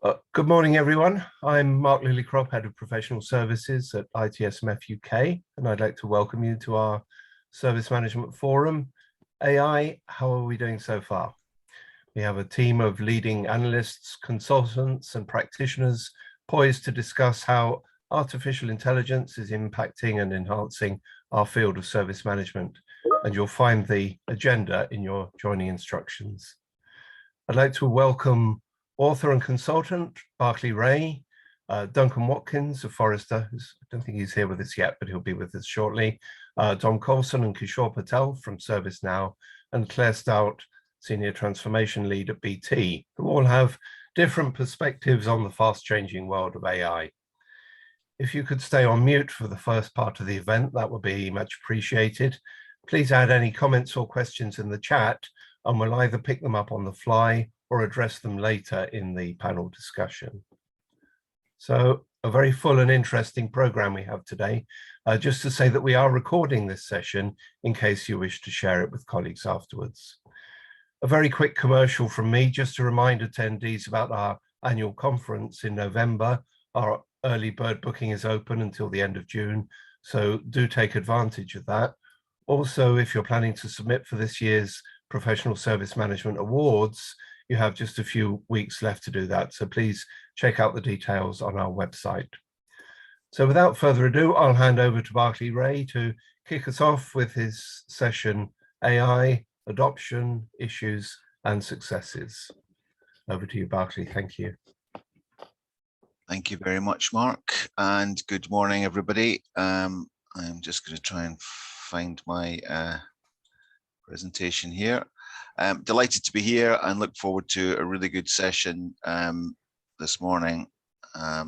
Good morning, everyone. I'm Mark Lillycrop, Head of Professional Services at ITSMF UK, and I'd like to welcome you to our Service Management Forum. AI, how are we doing so far? We have a team of leading analysts, consultants, and practitioners poised to discuss how artificial intelligence is impacting and enhancing our field of service management, and you'll find the agenda in your joining instructions. I'd like to welcome author and consultant Barclay Rae, Duncan Watkins of Forrester, I don't think he's here with us yet, but he'll be with us shortly, Dom Colson and Kishore Patel from ServiceNow, and Claire Stout, Senior Transformation Lead at BT, who all have different perspectives on the fast-changing world of AI. If you could stay on mute for the first part of the event, that would be much appreciated. Please add any comments or questions in the chat, and we'll either pick them up on the fly or address them later in the panel discussion. So a very full and interesting program we have today. Just to say that we are recording this session in case you wish to share it with colleagues afterwards. A very quick commercial from me, just to remind attendees about our annual conference in November. Our early bird booking is open until the end of June, so do take advantage of that. Also, if you're planning to submit for this year's Professional Service Management Awards, you have just a few weeks left to do that, so please check out the details on our website. So without further ado, I'll hand over to Barclay Rae to kick us off with his session, AI, Adoption, Issues and Successes. Over to you, Barclay. Thank you. Thank you very much, Mark, and good morning, everybody. I'm just going to try and find my presentation here. I'm delighted to be here and look forward to a really good session this morning. I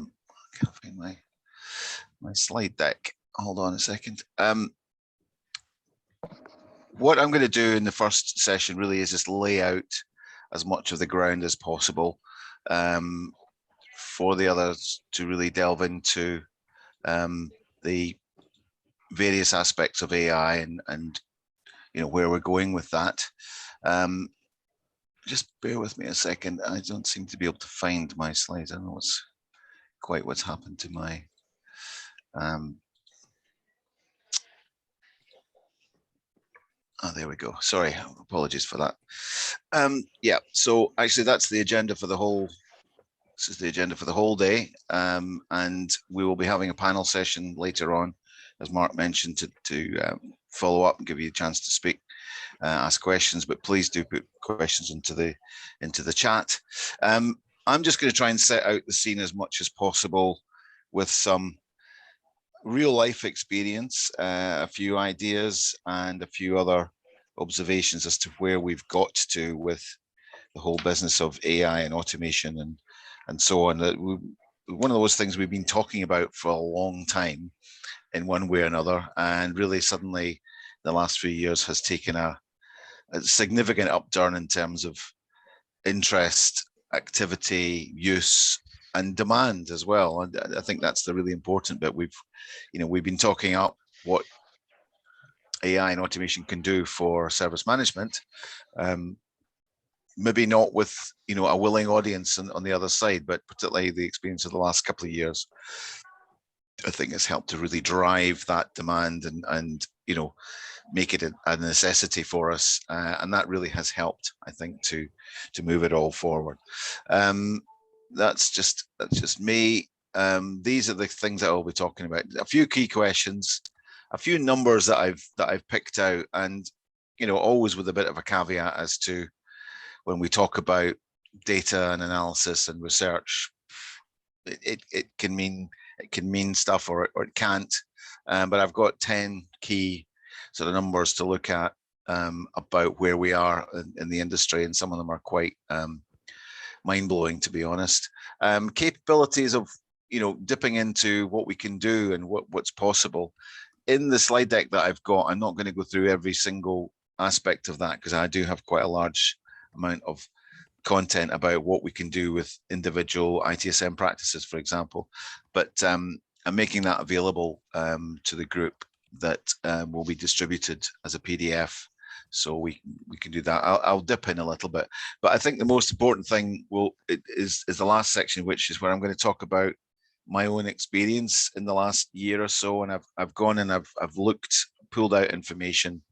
can't find my slide deck. Hold on a second. What I'm going to do in the first session really is just lay out as much of the ground as possible for the others to really delve into the various aspects of AI and where we're going with that. Just bear with me a second. I don't seem to be able to find my slides. I don't know what's happened to my there we go. Sorry, apologies for that. Yeah, so actually that's the agenda for the whole. This is the agenda for the whole day, and we will be having a panel session later on, as Mark mentioned, to follow up and give you a chance to speak, ask questions. But please do put questions into the chat. I'm just going to try and set out the scene as much as possible with some real life experience, a few ideas, and a few other observations as to where we've got to with the whole business of AI and automation and so on. One of those things we've been talking about for a long time in one way or another, and really suddenly the last few years has taken a significant upturn in terms of interest, activity, use, and demand as well. And I think that's the really important bit. We've been talking up what AI and automation can do for service management. Maybe not with a willing audience on the other side, but particularly the experience of the last couple of years, I think has helped to really drive that demand and make it a necessity for us, and that really has helped, I think, to move it all forward. That's just me. These are the things that I'll be talking about. A few key questions, a few numbers that I've picked out, and always with a bit of a caveat as to when we talk about data and analysis and research, it can mean stuff or it can't. But I've got 10 key sort of numbers to look at about where we are in the industry, and some of them are quite mind-blowing, to be honest. Capabilities of dipping into what we can do and what's possible. In the slide deck that I've got, I'm not going to go through every single aspect of that because I do have quite a large amount of content about what we can do with individual ITSM practices, for example. But I'm making that available to the group, that will be distributed as a PDF So we can do that. I'll dip in a little bit, but I think the most important thing is the last section, which is where I'm going to talk about my own experience in the last year or so. And I've gone and I've pulled out information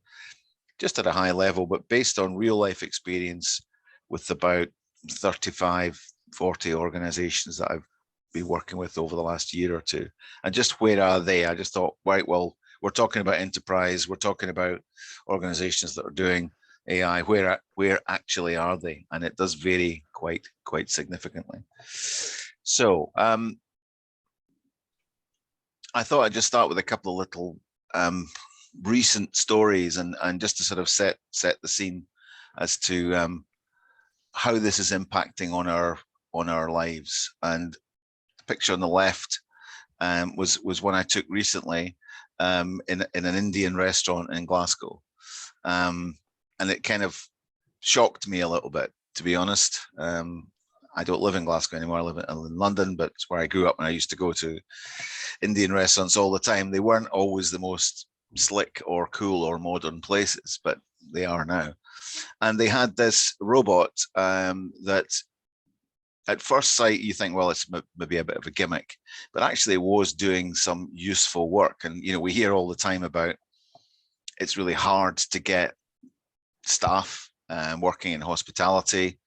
just at a high level, but based on real life experience with about 35, 40 organizations that I've been working with over the last year or two. And just where are they? I just thought, right, well, we're talking about enterprise, we're talking about organizations that are doing AI, where actually are they? And it does vary quite significantly. So I thought I'd just start with a couple of little recent stories and just to sort of set the scene as to how this is impacting on our lives. And the picture on the left was one I took recently in an Indian restaurant in Glasgow, and it kind of shocked me a little bit, to be honest. I don't live in Glasgow anymore. I live in London, but it's where I grew up, and I used to go to Indian restaurants all the time. They weren't always the most slick or cool or modern places, but they are now. And they had this robot that at first sight you think, well, it's maybe a bit of a gimmick, but actually was doing some useful work. And we hear all the time about it's really hard to get staff working in hospitality.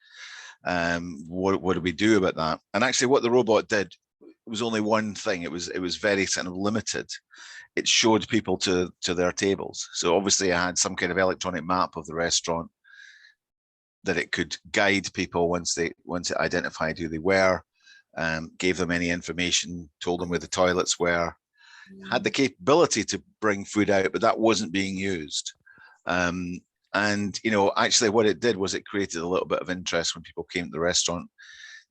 What do we do about that? And actually what the robot did was only one thing. It was very kind of limited. It showed people to their tables. So obviously I had some kind of electronic map of the restaurant that it could guide people once it identified who they were, gave them any information, told them where the toilets were, had the capability to bring food out, but that wasn't being used. And actually what it did was it created a little bit of interest when people came to the restaurant.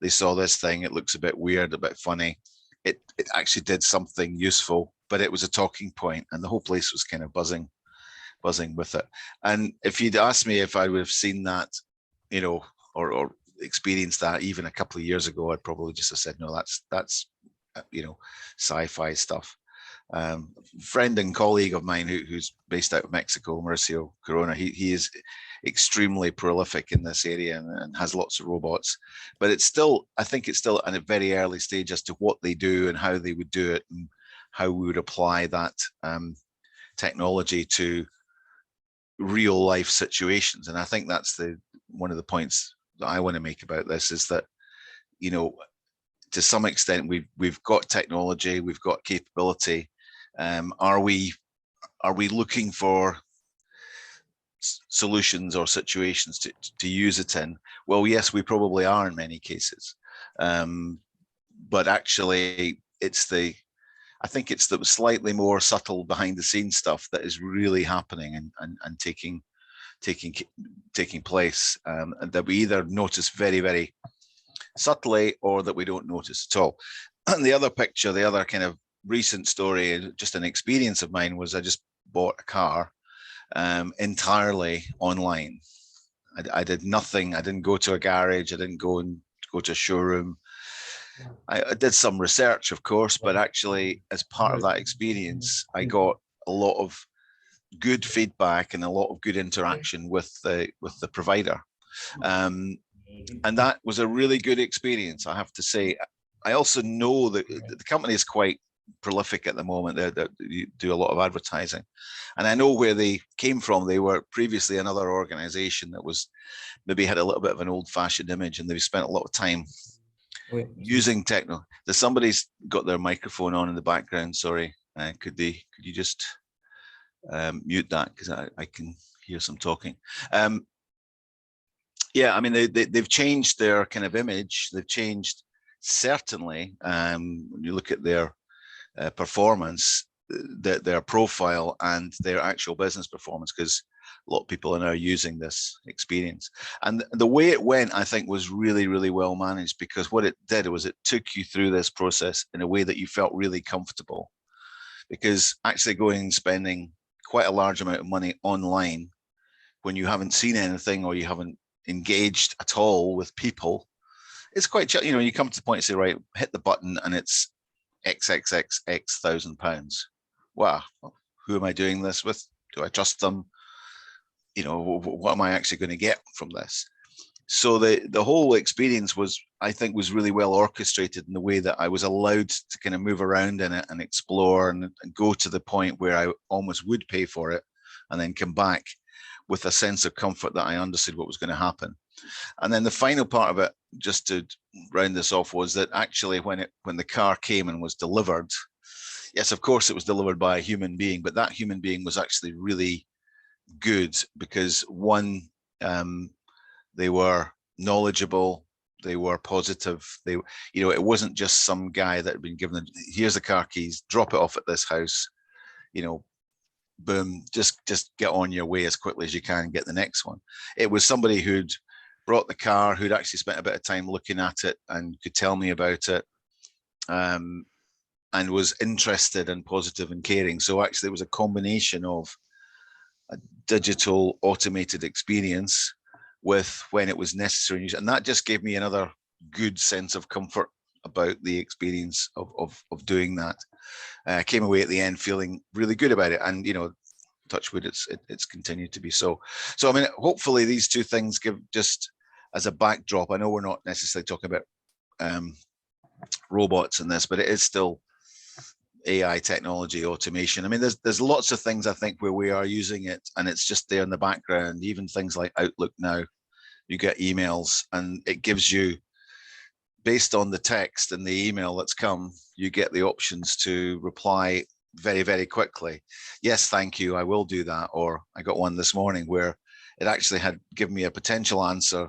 They saw this thing, it looks a bit weird, a bit funny. It actually did something useful, but it was a talking point, and the whole place was kind of buzzing with it. And if you'd asked me if I would have seen that, or experienced that even a couple of years ago, I'd probably just have said, no, that's sci-fi stuff. Friend and colleague of mine who's based out of Mexico, Mauricio Corona, he is extremely prolific in this area and has lots of robots, but I think it's still at a very early stage as to what they do and how they would do it and how we would apply that technology to real life situations. And I think that's one of the points that I want to make about this, is that to some extent we've got technology, we've got capability. Are we looking for solutions or situations to use it in? Well, yes, we probably are in many cases, but actually I think it's the slightly more subtle behind the scenes stuff that is really happening and taking place, and that we either notice very, very subtly or that we don't notice at all. And the other picture, the other kind of recent story, just an experience of mine, was I just bought a car entirely online. I did nothing. I didn't go to a garage. I didn't go to a showroom. I did some research, of course, but actually, as part of that experience, I got a lot of good feedback and a lot of good interaction with the provider, and that was a really good experience, I have to say. I also know that the company is quite prolific at the moment. They do a lot of advertising, and I know where they came from. They were previously another organization that was maybe had a little bit of an old-fashioned image, and they've spent a lot of time using techno. There's somebody's got their microphone on in the background. Sorry, could you just mute that, because I can hear some talking. Yeah, I mean they've changed their kind of image. They've changed, certainly, when you look at their performance, their profile and their actual business performance, because a lot of people are now using this experience. And the way it went, I think, was really, really well managed, because what it did was it took you through this process in a way that you felt really comfortable, because actually going and spending quite a large amount of money online when you haven't seen anything or you haven't engaged at all with people, it's quite, you come to the point and say, right, hit the button and it's XXX £1,000. Wow, who am I doing this with? Do I trust them? you know, what am I actually going to get from this? So the whole experience was, I think, was really well orchestrated in the way that I was allowed to kind of move around in it and explore and go to the point where I almost would pay for it and then come back with a sense of comfort that I understood what was going to happen. And then the final part of it, just to round this off, was that actually when the car came and was delivered, yes, of course it was delivered by a human being, but that human being was actually really good because one, they were knowledgeable, they were positive. They, you know, it wasn't just some guy that had been given, here's the car keys, drop it off at this house, you know, boom, just get on your way as quickly as you can and get the next one. It was somebody who'd brought the car, who'd actually spent a bit of time looking at it and could tell me about it, and was interested and positive and caring. So actually it was a combination of a digital automated experience with when it was necessary. And that just gave me another good sense of comfort about the experience of doing that. I came away at the end feeling really good about it. And, you know, touch wood, it's continued to be so. So, I mean, hopefully these two things give, just as a backdrop, I know we're not necessarily talking about robots in this, but it is still AI technology, automation. I mean, there's lots of things I think where we are using it and it's just there in the background. Even things like Outlook now, you get emails and it gives you, based on the text and the email that's come, you get the options to reply very, very quickly. Yes, thank you, I will do that. Or I got one this morning where it actually had given me a potential answer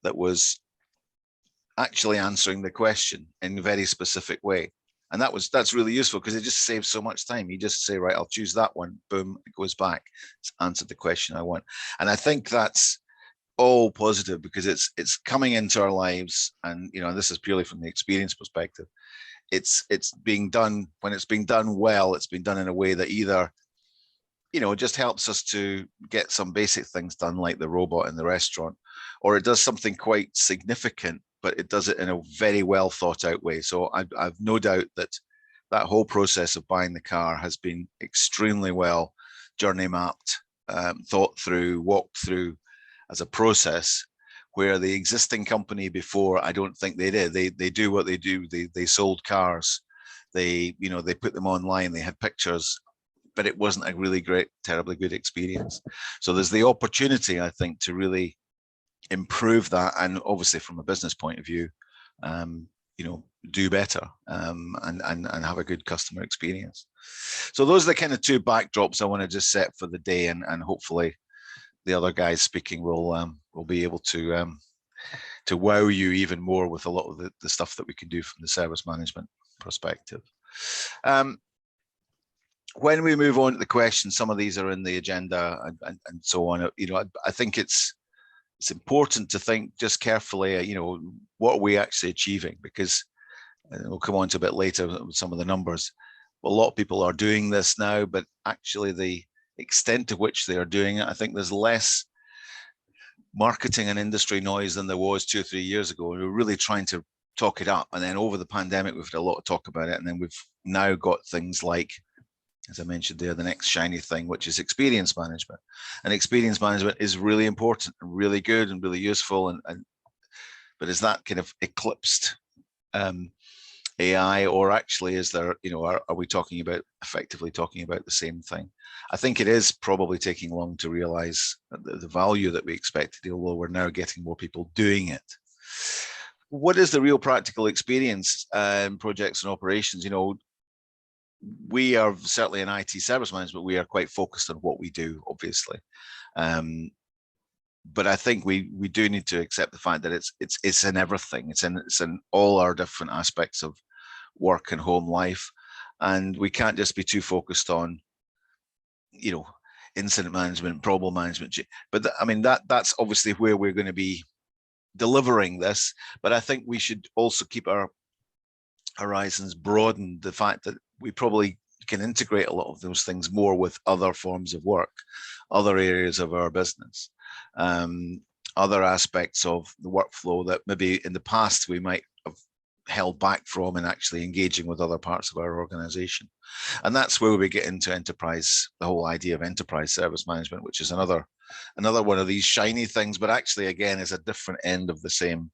that was actually answering the question in a very specific way. And that's really useful because it just saves so much time. You just say, right, I'll choose that one, boom, it goes back, it's answered the question I want. And I think that's all positive because it's coming into our lives. And, you know, this is purely from the experience perspective. It's being done, when it's being done well, it's been done in a way that either, you know, just helps us to get some basic things done like the robot in the restaurant, or it does something quite significant, but it does it in a very well thought out way. So I've no doubt that that whole process of buying the car has been extremely well journey mapped, thought through, walked through as a process, where the existing company before, I don't think they did. They do what they do. They sold cars. They, you know, they put them online. They had pictures, but it wasn't a really great, terribly good experience. So there's the opportunity, I think, to really improve that, and obviously from a business point of view, you know, do better, and have a good customer experience. So those are the kind of two backdrops I want to just set for the day, and hopefully the other guys speaking will be able to wow you even more with a lot of the stuff that we can do from the service management perspective. When we move on to the questions, some of these are in the agenda and so on. You know, I think it's important to think just carefully, you know, what are we actually achieving? Because we'll come on to a bit later with some of the numbers. A lot of people are doing this now, but actually the extent to which they are doing it, I think there's less marketing and industry noise than there was 2 or 3 years ago. We were really trying to talk it up. And then over the pandemic, we've had a lot of talk about it. And then we've now got things like, as I mentioned there, the next shiny thing, which is experience management. And experience management is really important and really good and really useful. But is that kind of eclipsed AI, or actually is there, you know, are we talking about, effectively talking about the same thing? I think it is probably taking long to realize the value that we expected, although we're now getting more people doing it. What is the real practical experience in projects and operations? You know, we are certainly in IT service management, we are quite focused on what we do, obviously. But I think we do need to accept the fact that it's in everything. It's in all our different aspects of work and home life. And we can't just be too focused on, you know, incident management, problem management. But I mean, that's obviously where we're going to be delivering this. But I think we should also keep our horizons broadened, the fact that we probably can integrate a lot of those things more with other forms of work, other areas of our business, other aspects of the workflow that maybe in the past we might have held back from, and actually engaging with other parts of our organization. And that's where we get into enterprise, the whole idea of enterprise service management, which is another another one of these shiny things, but actually, again, is a different end of the same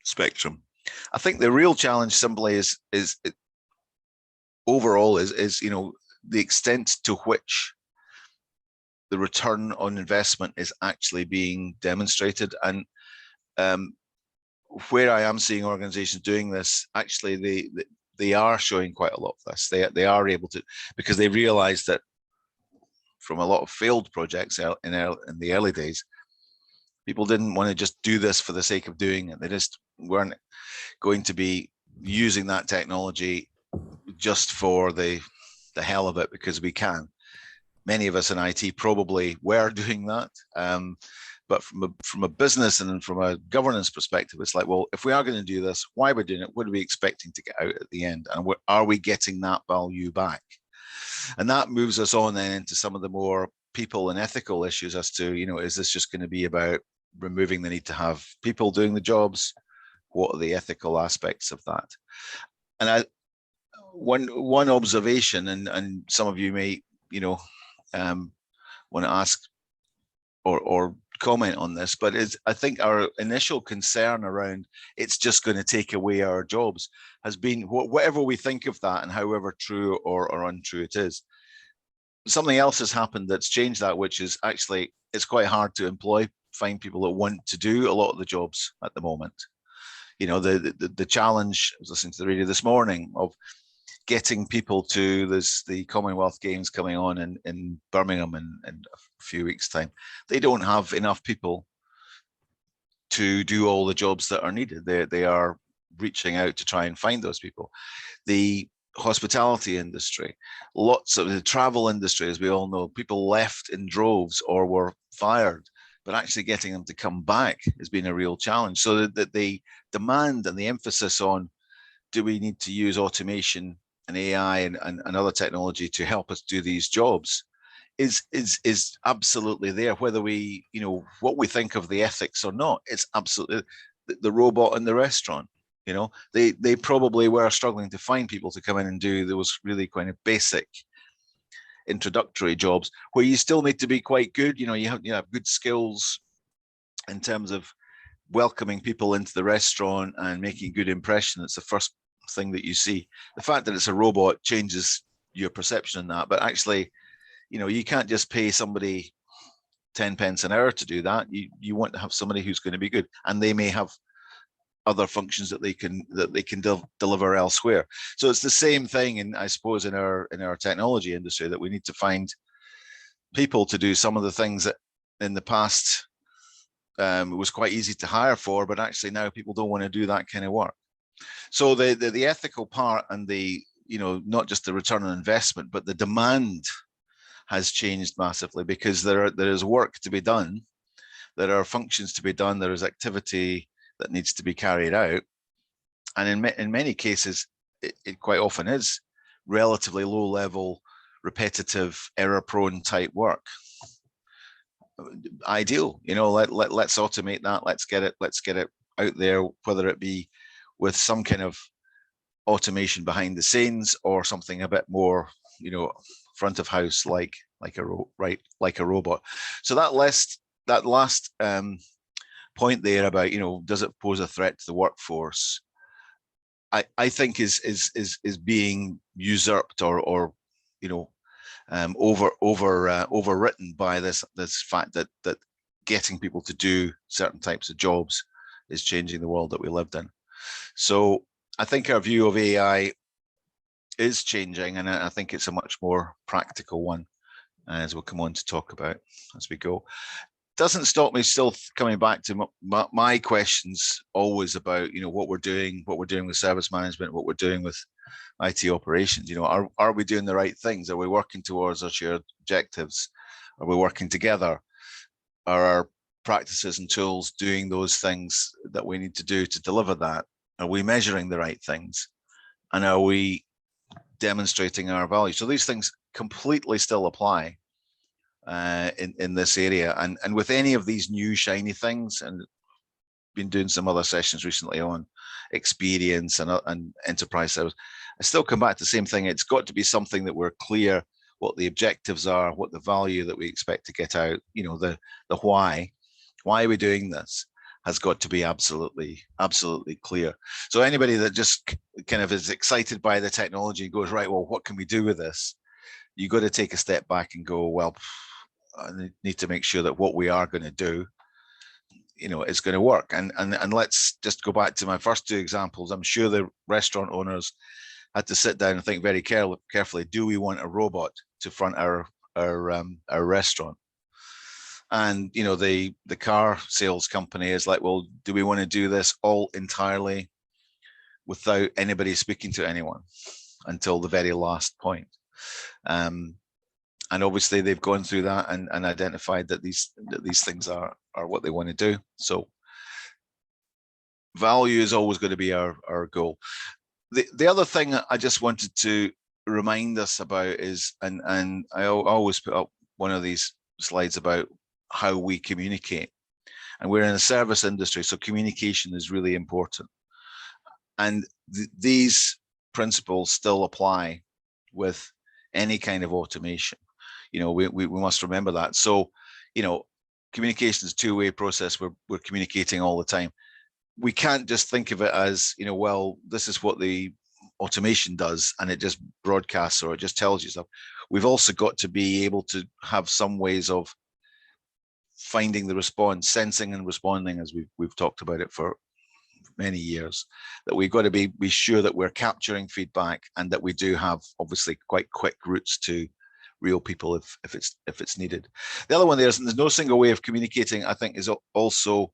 spectrum. I think the real challenge simply is overall the extent to which the return on investment is actually being demonstrated. And where I am seeing organizations doing this, actually they are showing quite a lot of this. They are able to, because they realize that from a lot of failed projects in the early days, people didn't want to just do this for the sake of doing it. They just weren't going to be using that technology just for the hell of it because we can. Many of us in IT probably were doing that. But from a business and from a governance perspective, it's like, well, if we are going to do this, why are we doing it? What are we expecting to get out at the end? And are we getting that value back? And that moves us on then into some of the more people and ethical issues as to, is this just going to be about removing the need to have people doing the jobs? What are the ethical aspects of that? And one observation, and some of you may, want to ask or comment on this, but I think our initial concern around it's just going to take away our jobs has been, whatever we think of that and however true or untrue it is, something else has happened that's changed that, which is actually it's quite hard to find people that want to do a lot of the jobs at the moment. The challenge, I was listening to the radio this morning, of getting people to the Commonwealth Games coming on in Birmingham in a few weeks' time. They don't have enough people to do all the jobs that are needed. They are reaching out to try and find those people. The hospitality industry, lots of the travel industry, as we all know, people left in droves or were fired, but actually getting them to come back has been a real challenge. So that the demand and the emphasis on, do we need to use automation and AI and other technology to help us do these jobs is absolutely there, whether we, what we think of the ethics or not. It's absolutely the robot in the restaurant. They probably were struggling to find people to come in and do those really kind of basic introductory jobs where you still need to be quite good. You have good skills in terms of welcoming people into the restaurant and making a good impression. It's the first thing that you see. The fact that it's a robot changes your perception on that, but actually, you can't just pay somebody 10 pence an hour to do that. You want to have somebody who's going to be good, and they may have other functions that they can deliver elsewhere. So it's the same thing, in I suppose, in our technology industry, that we need to find people to do some of the things that in the past it was quite easy to hire for, but actually now people don't want to do that kind of work. So the ethical part and the not just the return on investment, but the demand has changed massively, because there is work to be done, there are functions to be done, there is activity that needs to be carried out, and in many cases it quite often is relatively low level, repetitive, error prone type work. Ideal, let's automate that, let's get it out there, whether it be with some kind of automation behind the scenes or something a bit more, front of house, like a robot. So that last point there about, does it pose a threat to the workforce, I think is being usurped or overwritten by this fact that getting people to do certain types of jobs is changing the world that we lived in. So I think our view of AI is changing, and I think it's a much more practical one, as we'll come on to talk about as we go. Doesn't stop me still coming back to my questions always about, what we're doing with service management, what we're doing with IT operations. Are we doing the right things? Are we working towards our shared objectives? Are we working together? Are our practices and tools doing those things that we need to do to deliver that? Are we measuring the right things? And are we demonstrating our value? So these things completely still apply in this area, and with any of these new shiny things, and been doing some other sessions recently on experience and enterprise service, I still come back to the same thing. It's got to be something that we're clear what the objectives are, what the value that we expect to get out, the why are we doing this, has got to be absolutely clear. So anybody that just kind of is excited by the technology and goes, right, well, what can we do with this? You got to take a step back and go, well, I need to make sure that what we are going to do, is going to work. And let's just go back to my first two examples. I'm sure the restaurant owners had to sit down and think very carefully, do we want a robot to front our restaurant? And the car sales company is like, well, do we want to do this all entirely without anybody speaking to anyone until the very last point? And obviously they've gone through that and identified that these things are what they want to do. So value is always going to be our goal. The other thing I just wanted to remind us about is, and I always put up one of these slides about how we communicate. And we're in a service industry, so communication is really important. And these principles still apply with any kind of automation. We must remember that. So, communication is a two-way process. We're communicating all the time. We can't just think of it as, well, this is what the automation does and it just broadcasts or it just tells you stuff. We've also got to be able to have some ways of finding the response, sensing and responding, as we've talked about it for many years, that we've got to be sure that we're capturing feedback and that we do have obviously quite quick routes to real people if it's needed. The other one there's no single way of communicating, I think, is also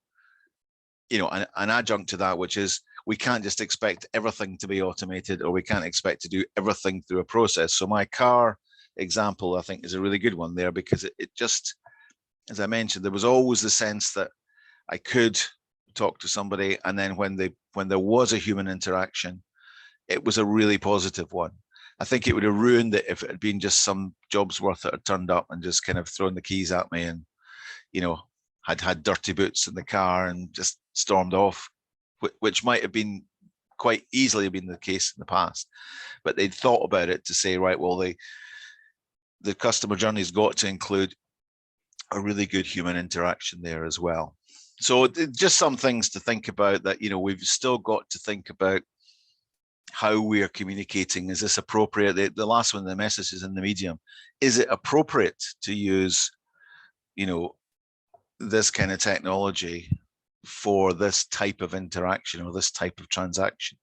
an adjunct to that, which is we can't just expect everything to be automated, or we can't expect to do everything through a process. So my car example, I think, is a really good one there, because it just, as I mentioned, there was always the sense that I could talk to somebody, and then when there was a human interaction, it was a really positive one. I think it would have ruined it if it had been just some jobs worth that had turned up and just kind of thrown the keys at me and, had dirty boots in the car and just stormed off, which might have been quite easily been the case in the past. But they'd thought about it to say, right, well, the customer journey's got to include a really good human interaction there as well. So just some things to think about, that, we've still got to think about how we are communicating. Is this appropriate? The last one, the messages in the medium, is it appropriate to use, this kind of technology for this type of interaction or this type of transaction?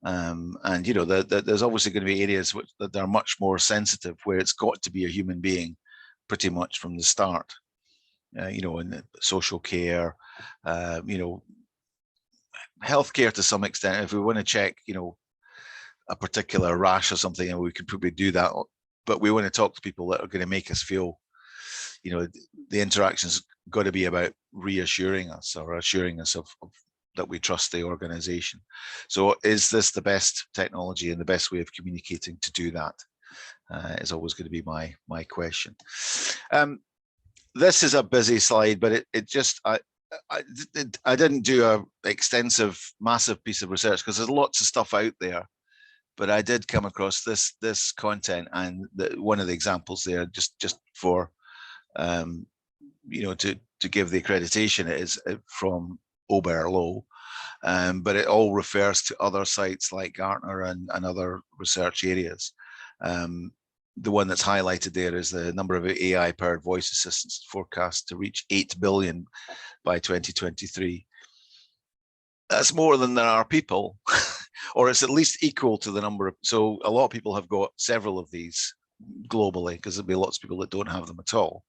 And, there's obviously going to be areas that are much more sensitive, where it's got to be a human being pretty much from the start. In social care, healthcare to some extent. If we want to check, a particular rash or something, and we could probably do that, but we want to talk to people that are going to make us feel, the interaction's got to be about reassuring us or assuring us of that we trust the organization. So is this the best technology and the best way of communicating to do that? Is always going to be my question. This is a busy slide, but it just, I didn't do a extensive, massive piece of research because there's lots of stuff out there, but I did come across this content, and one of the examples there, just for to give the accreditation, it is from Oberlo, but it all refers to other sites like Gartner and other research areas. The one that's highlighted there is the number of AI-powered voice assistants forecast to reach 8 billion by 2023. That's more than there are people, or it's at least equal to the number of, so a lot of people have got several of these globally, because there'll be lots of people that don't have them at all.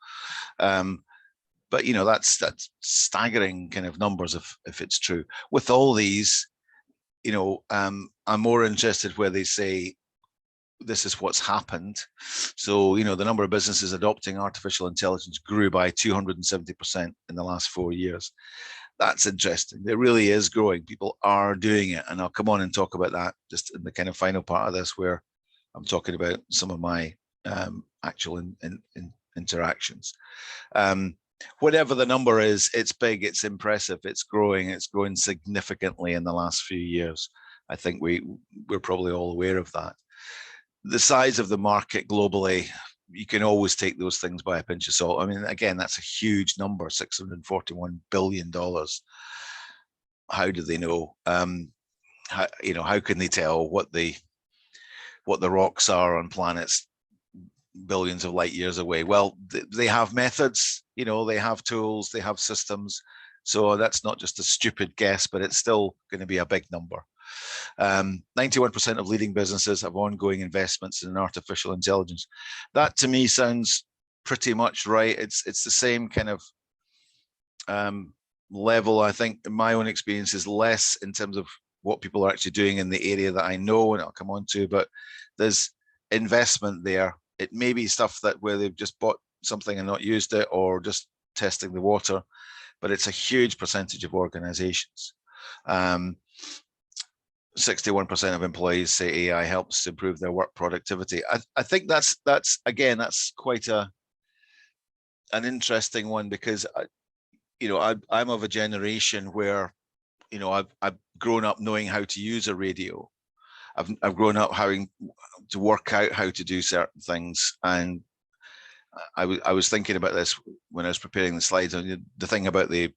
But that's staggering kind of numbers if it's true. With all these, I'm more interested where they say this is what's happened. So, the number of businesses adopting artificial intelligence grew by 270% in the last 4 years. That's interesting. It really is growing. People are doing it. And I'll come on and talk about that just in the kind of final part of this, where I'm talking about some of my actual interactions. Whatever the number is, it's big, it's impressive, it's growing significantly in the last few years. I think we're probably all aware of that. the size of the market globally, you can always take those things by a pinch of salt. I mean, again, that's a huge number, $641 billion. How do they know? How can they tell what the rocks are on planets billions of light years away? Well, they have methods, they have tools, they have systems. So that's not just a stupid guess, but it's still going to be a big number. 91% of leading businesses have ongoing investments in artificial intelligence. That to me sounds pretty much right. It's the same kind of level. I think in my own experience is less in terms of what people are actually doing in the area that I know, and I'll come on to, but there's investment there. It may be stuff that where they've just bought something and not used it, or just testing the water, but it's a huge percentage of organizations. 61% of employees say AI helps to improve their work productivity. I think that's again, that's quite an interesting one, because I'm of a generation where I've grown up knowing how to use a radio. I've grown up having to work out how to do certain things, and I was thinking about this when I was preparing the slides. And the thing about the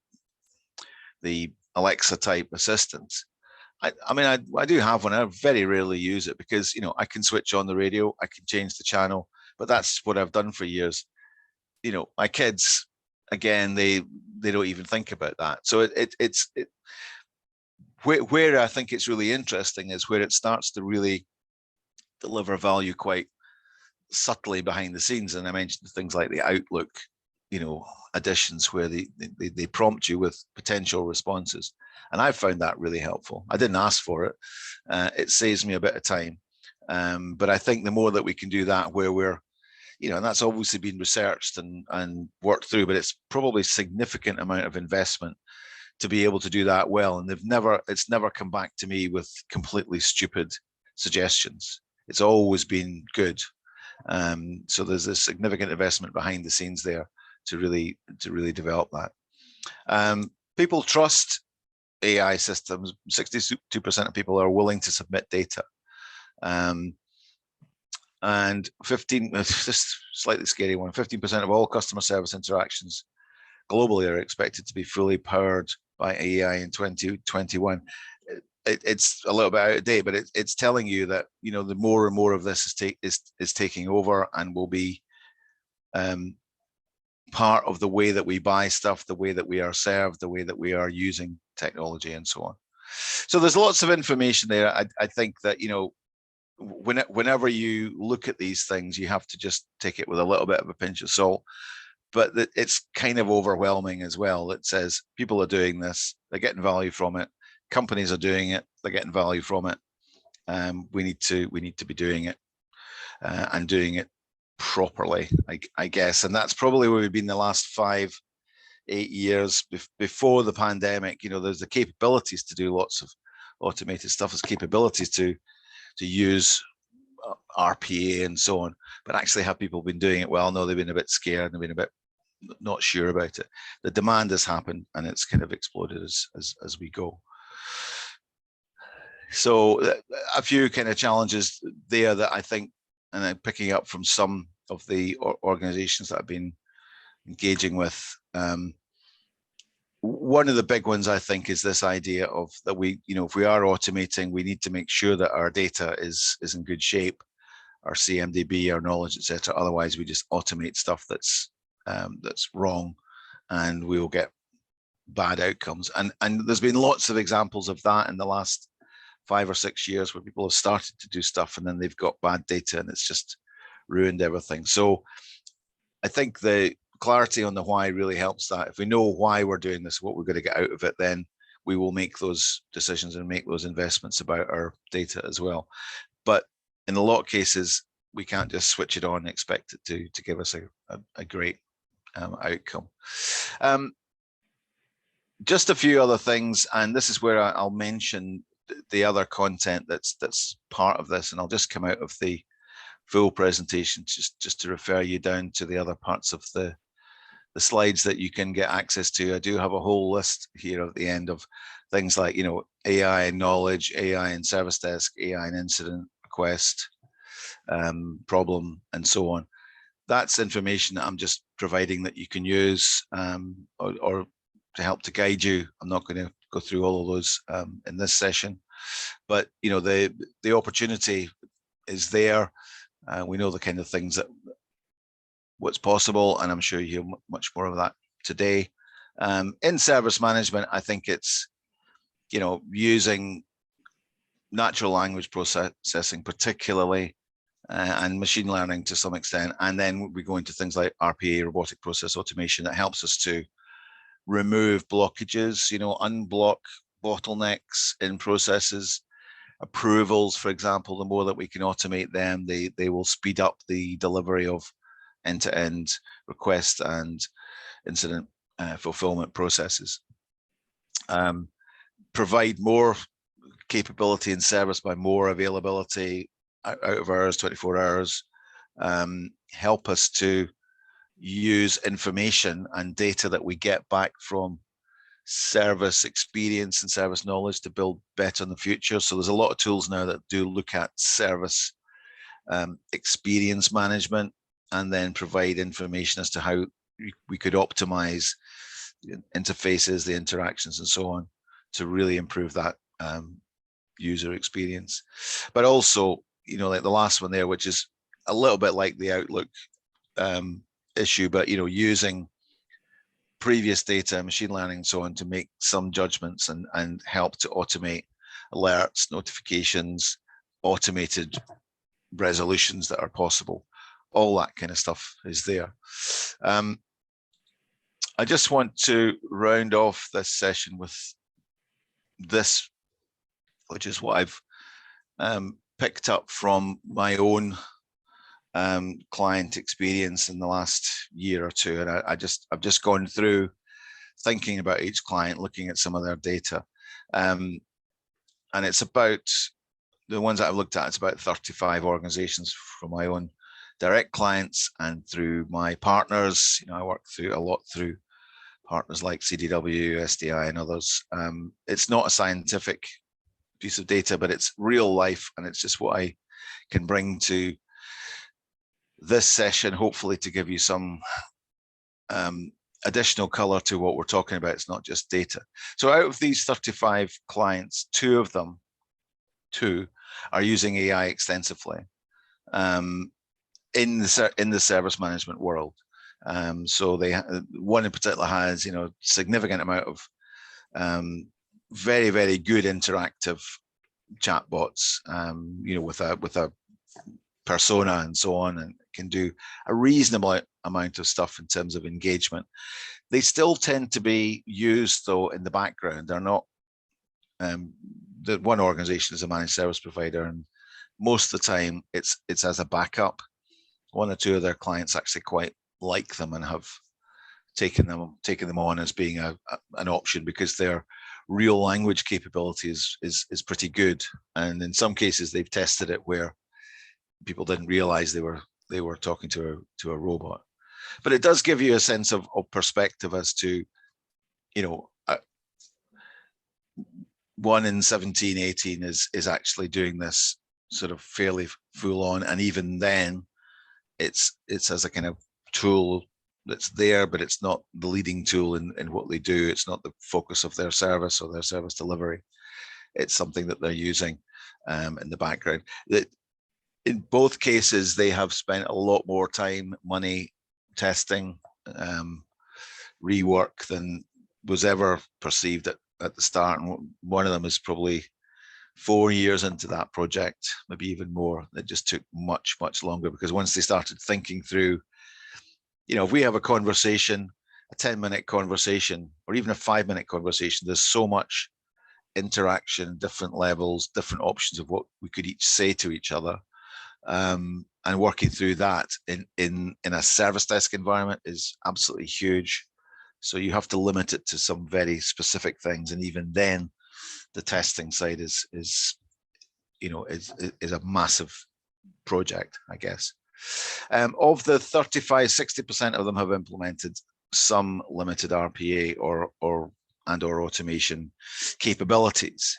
Alexa type assistants, I mean, I do have one. I very rarely use it because I can switch on the radio, I can change the channel, but that's what I've done for years. My kids, again, they don't even think about that. So where I think it's really interesting is where it starts to really deliver value quite subtly behind the scenes. And I mentioned things like the Outlook, additions where they prompt you with potential responses. And I've found that really helpful. I didn't ask for it. It saves me a bit of time. But I think the more that we can do that, where we're, and that's obviously been researched and worked through, but it's probably a significant amount of investment to be able to do that well. And it's never come back to me with completely stupid suggestions. It's always been good. So there's a significant investment behind the scenes there to really develop that. People trust AI systems. 62% of people are willing to submit data. And 15, this slightly scary one, 15% of all customer service interactions globally are expected to be fully powered by AI in 2021. It's a little bit out of date, but it's telling you that the more and more of this is taking over and will be part of the way that we buy stuff, the way that we are served, the way that we are using technology, and so on. So there's lots of information there. I think that whenever you look at these things, you have to just take it with a little bit of a pinch of salt. But it's kind of overwhelming as well. It says people are doing this, they're getting value from it. Companies are doing it, they're getting value from it. We need to be doing it and doing it properly, I guess. And that's probably where we've been the last 5-8 years before the pandemic. There's the capabilities to do lots of automated stuff, there's capabilities to use RPA and so on, but actually have people been doing it well? No, they've been a bit scared, they've been a bit not sure about it. The demand has happened and it's kind of exploded as we go. So a few kind of challenges there that I think, and I'm picking up from some of the organizations that I've been engaging with. One of the big ones, I think, is this idea of that if we are automating, we need to make sure that our data is in good shape, our CMDB, our knowledge, etc. Otherwise, we just automate stuff that's wrong, and we will get bad outcomes. And there's been lots of examples of that in the last 5 or 6 years where people have started to do stuff and then they've got bad data and it's just ruined everything. So I think the clarity on the why really helps that. If we know why we're doing this, what we're going to get out of it, then we will make those decisions and make those investments about our data as well. But in a lot of cases, we can't just switch it on and expect it to give us a great outcome. Just a few other things, and this is where I'll mention the other content that's part of this, and I'll just come out of the full presentation just to refer you down to the other parts of the slides that you can get access to. I do have a whole list here at the end of things like, AI and knowledge, AI and service desk, AI and incident request, problem, and so on. That's information that I'm just providing that you can use or to help to guide you. I'm not going to go through all of those in this session, but the opportunity is there. We know the kind of things that what's possible, and I'm sure you hear much more of that today. In service management, I think it's using natural language processing particularly, and machine learning to some extent, and then we go into things like RPA, robotic process automation, that helps us to remove blockages, unblock bottlenecks in processes. Approvals, for example, the more that we can automate them, they will speed up the delivery of end-to-end request and incident fulfillment processes. Provide more capability in service by more availability out of hours, 24 hours. Help us to use information and data that we get back from service experience and service knowledge to build better in the future. So there's a lot of tools now that do look at service experience management, and then provide information as to how we could optimize interfaces, the interactions, and so on, to really improve that user experience. But also, like the last one there, which is a little bit like the Outlook issue, but using previous data, machine learning, and so on, to make some judgments and help to automate alerts, notifications, automated resolutions that are possible. All that kind of stuff is there. I just want to round off this session with this, which is what I've picked up from my own client experience in the last year or two. And I've just gone through thinking about each client, looking at some of their data. And it's about, the ones that I've looked at, it's about 35 organizations from my own direct clients and through my partners. I work a lot through partners like CDW, SDI, and others. It's not a scientific piece of data, but it's real life, and it's just what I can bring to this session, hopefully to give you some additional color to what we're talking about. It's not just data. So out of these 35 clients, two are using AI extensively in the service management world. So one in particular has significant amount of very, very good interactive chatbots, with a persona and so on, and can do a reasonable amount of stuff in terms of engagement. They still tend to be used though in the background. They're not, the one organization is a managed service provider, and most of the time it's as a backup. One or two of their clients actually quite like them and have taken them on as being an option, because their real language capability is pretty good. And in some cases they've tested it where people didn't realize they were talking to a robot. But it does give you a sense of perspective as to, 1 in 17, 18 is actually doing this sort of fairly full on. And even then it's as a kind of tool that's there, but it's not the leading tool in what they do. It's not the focus of their service or their service delivery. It's something that they're using in the background. That in both cases, they have spent a lot more time, money, testing, rework than was ever perceived at the start. And one of them is probably 4 years into that project, maybe even more. It just took much, much longer, because once they started thinking through, if we have a conversation, a 10-minute conversation, or even a 5-minute conversation, there's so much interaction, different levels, different options of what we could each say to each other. And working through that in a service desk environment is absolutely huge. So you have to limit it to some very specific things, and even then, the testing side is a massive project, I guess. Of the 35, 60% of them have implemented some limited RPA or automation capabilities.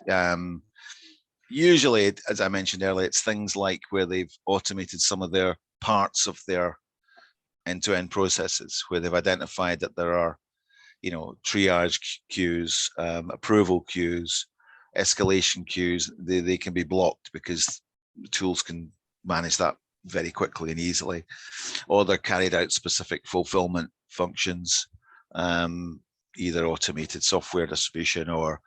usually, as I mentioned earlier, it's things like where they've automated some of their parts of their end-to-end processes, where they've identified that there are, triage queues, approval queues, escalation queues. They can be blocked because the tools can manage that very quickly and easily, or they're carried out specific fulfillment functions, either automated software distribution or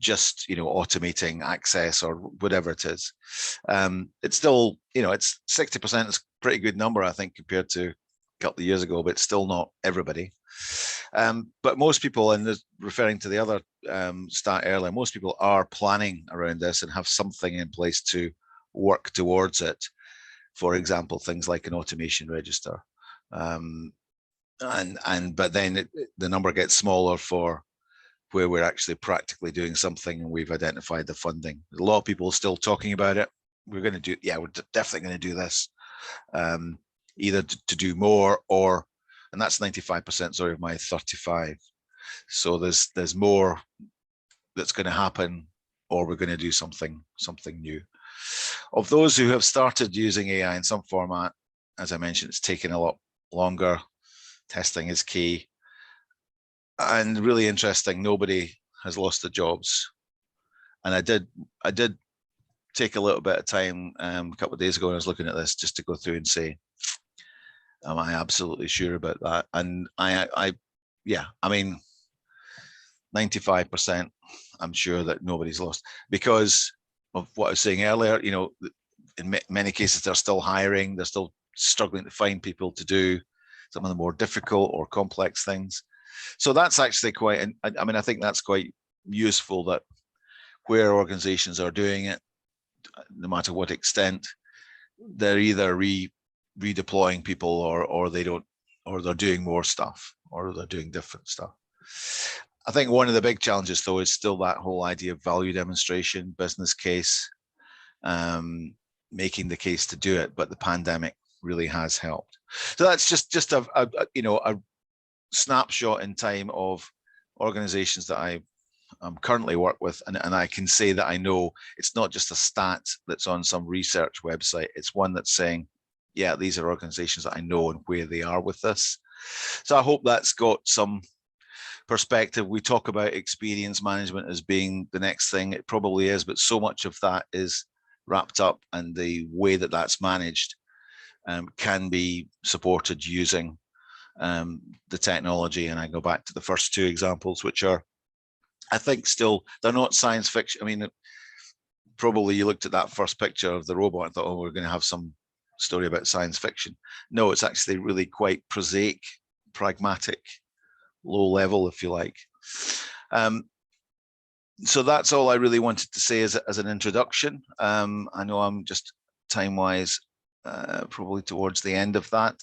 just automating access or whatever it is. It's still, it's 60% is a pretty good number, I think, compared to a couple of years ago, but it's still not everybody. But most people, and referring to the other stat earlier, most people are planning around this and have something in place to work towards it. For example, things like an automation register. But then the number gets smaller for where we're actually practically doing something and we've identified the funding. A lot of people are still talking about it. We're going to do, we're definitely going to do this, either to do more or, and that's 95%, sorry, of my 35. So there's more that's going to happen, or we're going to do something new. Of those who have started using AI in some format, as I mentioned, it's taken a lot longer. Testing is key. And really interesting, nobody has lost their jobs. And I did take a little bit of time a couple of days ago when I was looking at this, just to go through and say, am I absolutely sure about that? And I mean, 95%, I'm sure that nobody's lost, because of what I was saying earlier. In many cases, they're still hiring, they're still struggling to find people to do some of the more difficult or complex things. So that's actually quite, and I think that's quite useful, that where organizations are doing it, no matter what extent, they're either redeploying people or they don't, or they're doing more stuff, or they're doing different stuff. I think one of the big challenges, though, is still that whole idea of value demonstration, business case, making the case to do it. But the pandemic really has helped. So that's just a snapshot in time of organizations that I currently work with, and I can say that I know it's not just a stat that's on some research website. It's one that's saying, yeah, these are organizations that I know and where they are with this. So I hope that's got some perspective. We talk about experience management as being the next thing. It probably is, but so much of that is wrapped up, and the way that that's managed can be supported using the technology. And I go back to the first two examples, which are, I think, still, they're not science fiction. I mean, probably you looked at that first picture of the robot and thought, oh, we're going to have some story about science fiction. No, it's actually really quite prosaic, pragmatic, low level, if you like. So that's all I really wanted to say as an introduction. I know I'm just time-wise probably towards the end of that.